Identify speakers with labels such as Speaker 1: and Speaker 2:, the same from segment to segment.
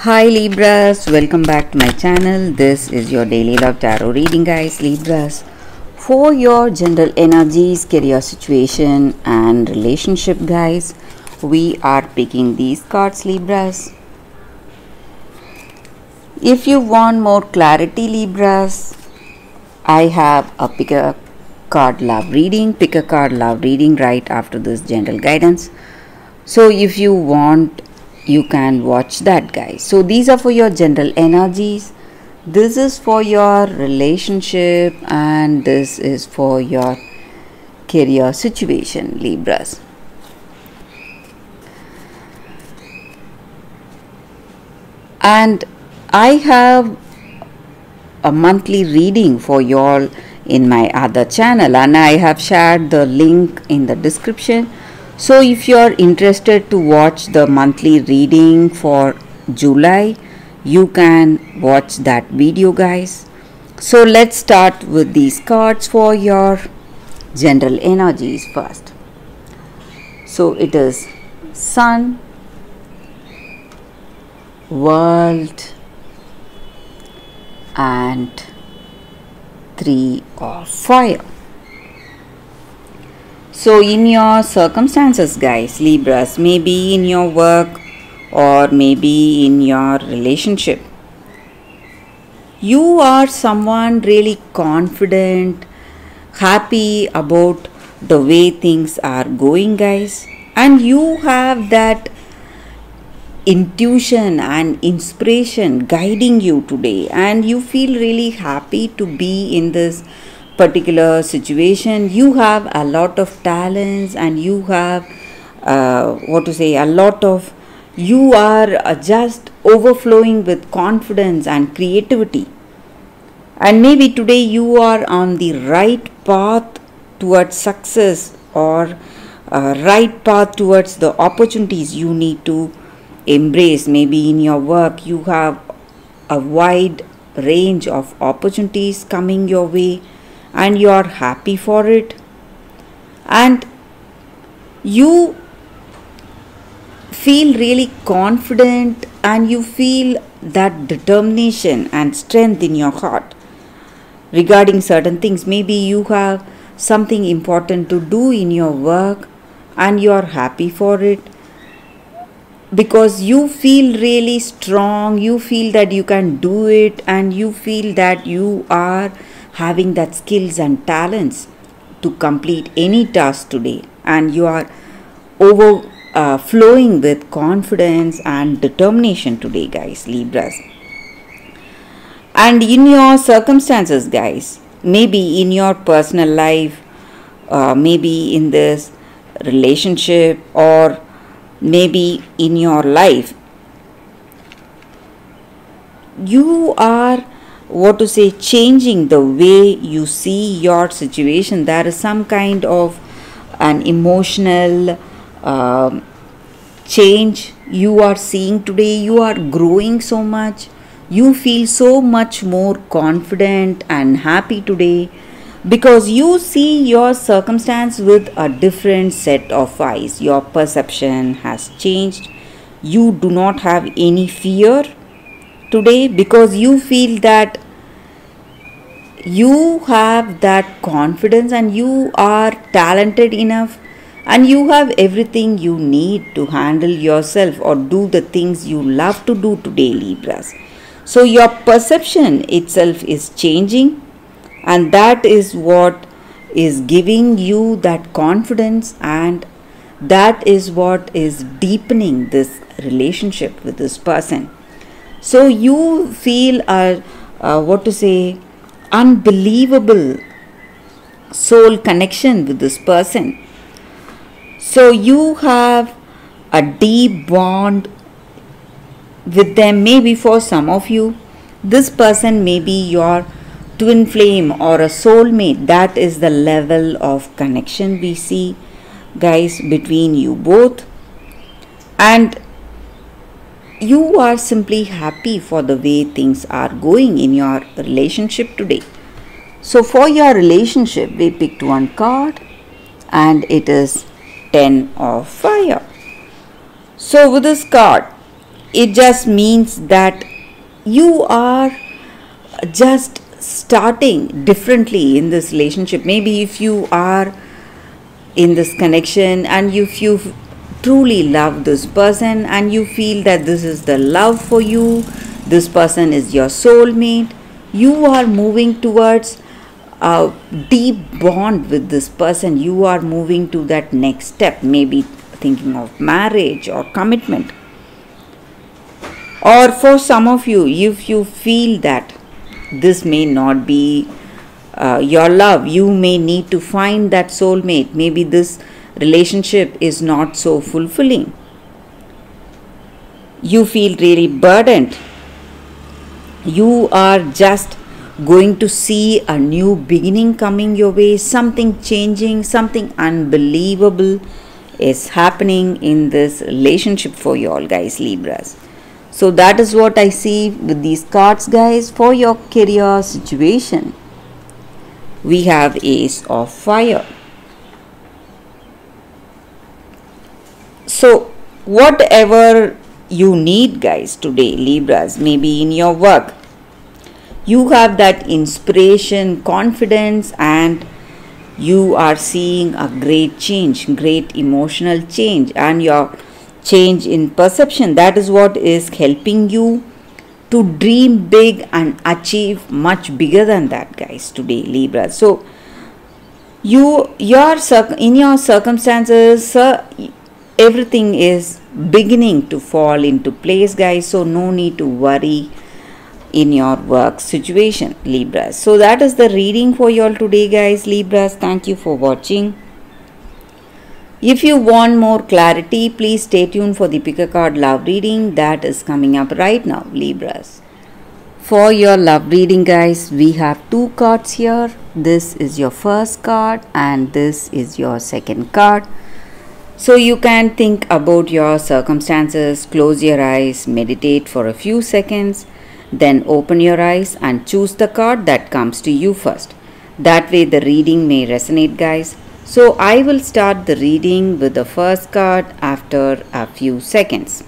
Speaker 1: Hi Libras, welcome back to my channel. This is your daily love tarot reading, guys. Libras, for your general energies, career situation and relationship, guys, we are picking these cards, Libras. If you want more clarity, Libras, I have a pick a card love reading right after this general guidance. So if you want, you can watch that, guys. So these are for your general energies, this is for your relationship, and this is for your career situation, Libras. And I have a monthly reading for y'all in my other channel, and I have shared the link in the description. So if you are interested to watch the monthly reading for July, you can watch that video, guys. So let's start with these cards for your general energies first. So it is Sun, World, and Three of Fire. So in your circumstances, guys, Libras, maybe in your work or maybe in your relationship, you are someone really confident, happy about the way things are going, guys, and you have that intuition and inspiration guiding you today, and you feel really happy to be in this particular situation. You have a lot of talents, and you have you are just overflowing with confidence and creativity, and maybe today you are on the right path towards success, or right path towards the opportunities you need to embrace. Maybe in your work you have a wide range of opportunities coming your way, and you are happy for it, and you feel really confident, and you feel that determination and strength in your heart regarding certain things. Maybe you have something important to do in your work, and you are happy for it because you feel really strong, you feel that you can do it, and you feel that you are having that skills and talents to complete any task today, and you are overflowing with confidence and determination today, guys, Libras. And in your circumstances, guys, maybe in your personal life, maybe in this relationship, or maybe in your life, you are changing the way you see your situation. There is some kind of an emotional change you are seeing today. You are growing so much, you feel so much more confident and happy today, because you see your circumstance with a different set of eyes. Your perception has changed. You do not have any fear today, because you feel that you have that confidence, and you are talented enough, and you have everything you need to handle yourself or do the things you love to do today, Libras. So your perception itself is changing, and that is what is giving you that confidence, and that is what is deepening this relationship with this person. So you feel unbelievable soul connection with this person. So you have a deep bond with them. Maybe for some of you, this person may be your twin flame or a soulmate. That is the level of connection we see, guys, between you both, and you are simply happy for the way things are going in your relationship today. So for your relationship, we picked one card, and it is 10 of Fire. So with this card, It just means that you are just starting differently in this relationship. Maybe if you are in this connection and if you truly love this person and you feel that this is the love for you, this person is your soulmate, you are moving towards a deep bond with this person. You are moving to that next step, maybe thinking of marriage or commitment. Or for some of you, if you feel that this may not be your love, you may need to find that soulmate. Maybe this relationship is not so fulfilling. You feel really burdened. You are just going to see a new beginning coming your way, something changing, something unbelievable is happening in this relationship for you all, guys, Libras. So that is what I see with these cards, guys, for your career situation. We have Ace of Fire. So whatever you need, guys, today, Libras, maybe in your work, you have that inspiration, confidence, and you are seeing a great change, great emotional change, and your change in perception. That is what is helping you to dream big and achieve much bigger than that, guys, today, Libra. So in your circumstances, everything is beginning to fall into place, guys. So no need to worry in your work situation, Libras. So that is the reading for you all today, guys, Libras. Thank you for watching. If you want more clarity, please stay tuned for the Pick a Card Love reading that is coming up right now, Libras. For your love reading, guys, we have two cards here. This is your first card and this is your second card. So you can think about your circumstances, close your eyes, meditate for a few seconds, then open your eyes and choose the card that comes to you first. That way the reading may resonate, guys. So I will start the reading with the first card after a few seconds.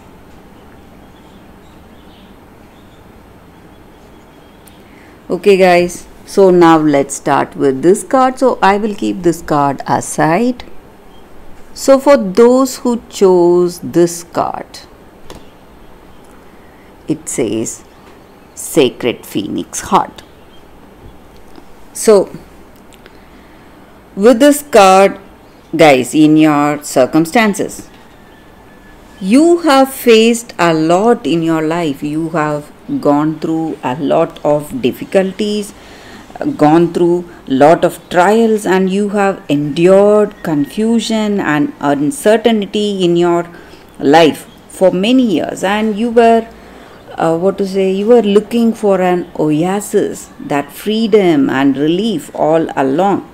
Speaker 1: Okay, guys, so now let's start with this card. So I will keep this card aside. So for those who chose this card, it says Sacred Phoenix Heart. So with this card, guys, in your circumstances, you have faced a lot in your life. You have gone through a lot of difficulties, gone through a lot of trials, and you have endured confusion and uncertainty in your life for many years, and you were you were looking for an oasis, that freedom and relief all along.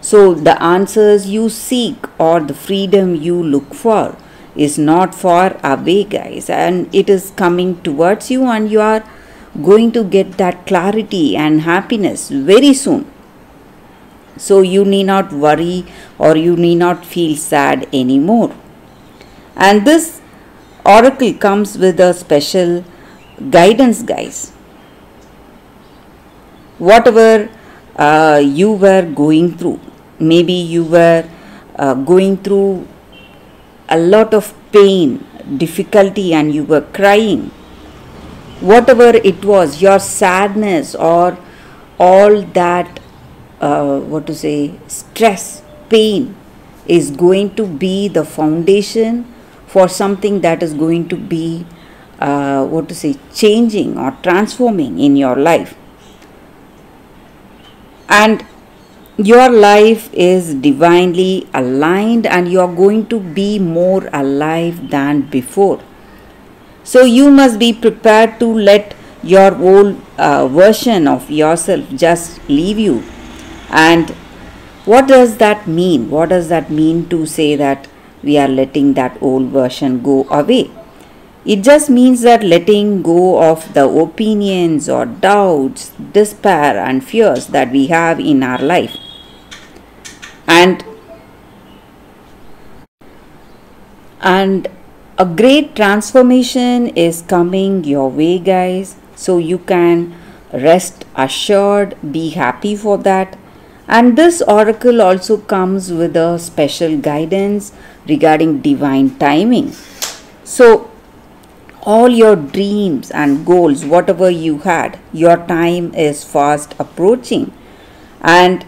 Speaker 1: So the answers you seek or the freedom you look for is not far away, guys, and it is coming towards you, and you are going to get that clarity and happiness very soon. So you need not worry or you need not feel sad anymore. And this oracle comes with a special guidance, guys. Whatever you were going through, maybe you were going through a lot of pain, difficulty, and you were crying. Whatever it was, your sadness or all that stress, pain is going to be the foundation for something that is going to be changing or transforming in your life. And your life is divinely aligned and you are going to be more alive than before. So you must be prepared to let your old version of yourself just leave you. And what does that mean? What does that mean to say that we are letting that old version go away? It just means that letting go of the opinions or doubts, despair and fears that we have in our life. And A great transformation is coming your way, guys. So you can rest assured, be happy for that. And this oracle also comes with a special guidance regarding divine timing. So all your dreams and goals, whatever you had, your time is fast approaching. And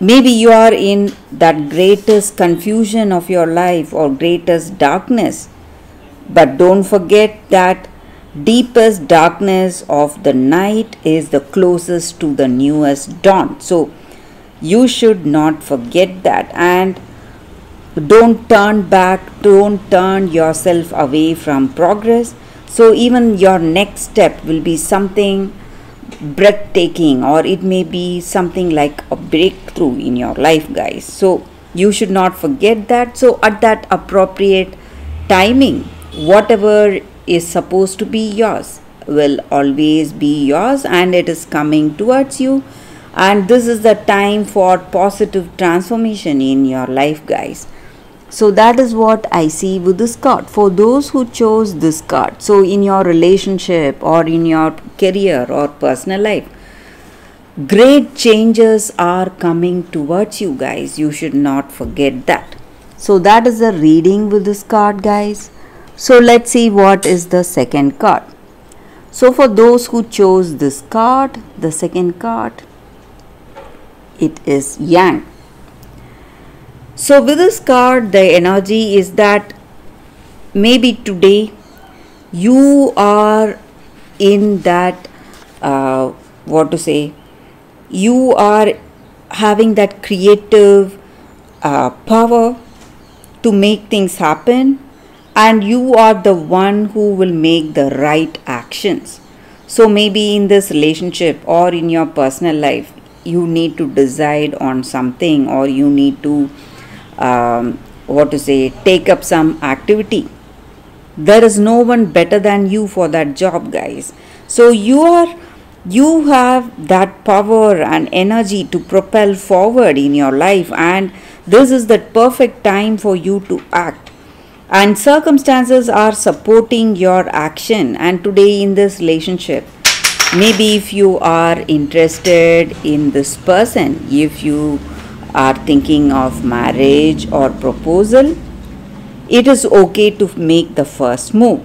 Speaker 1: maybe you are in that greatest confusion of your life or greatest darkness. But don't forget that deepest darkness of the night is the closest to the newest dawn. So you should not forget that, and don't turn back, don't turn yourself away from progress. So even your next step will be something breathtaking, or it may be something like a breakthrough in your life, guys. So you should not forget that. So at that appropriate timing, whatever is supposed to be yours will always be yours, and it is coming towards you. And this is the time for positive transformation in your life, guys. So that is what I see with this card for those who chose this card. So in your relationship or in your career or personal life, great changes are coming towards you, guys. You should not forget that. So that is the reading with this card, guys. So let's see what is the second card. So for those who chose this card, the second card, it is Yang. So with this card, the energy is that maybe today you are in that, you are having that creative power to make things happen, and you are the one who will make the right actions. So maybe in this relationship or in your personal life, you need to decide on something, or you need to take up some activity. There is no one better than you for that job, guys. So you have that power and energy to propel forward in your life, and this is the perfect time for you to act. And circumstances are supporting your action. And today in this relationship, maybe if you are interested in this person, if you are thinking of marriage or proposal, it is okay to make the first move.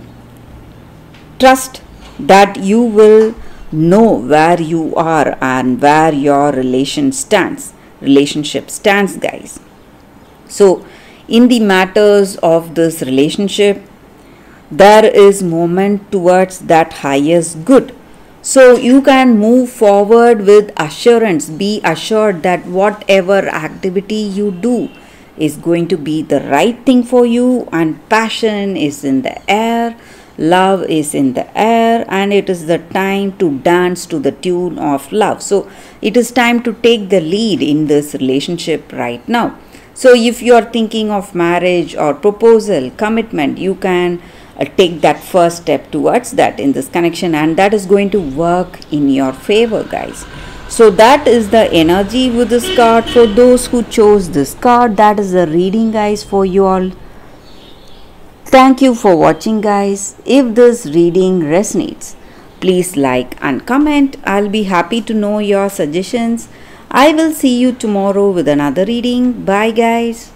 Speaker 1: Trust that you will know where you are and where your relationship stands, guys. So in the matters of this relationship, there is movement towards that highest good. So you can move forward with assurance. Be assured that whatever activity you do is going to be the right thing for you, and passion is in the air, love is in the air, and it is the time to dance to the tune of love. So it is time to take the lead in this relationship right now. So if you are thinking of marriage or proposal, commitment, you can take that first step towards that in this connection, and that is going to work in your favor, guys. So that is the energy with this card for those who chose this card. That is the reading, guys, for you all. Thank you for watching, guys. If this reading resonates, please like and comment. I'll be happy to know your suggestions. I will see you tomorrow with another reading. Bye, guys.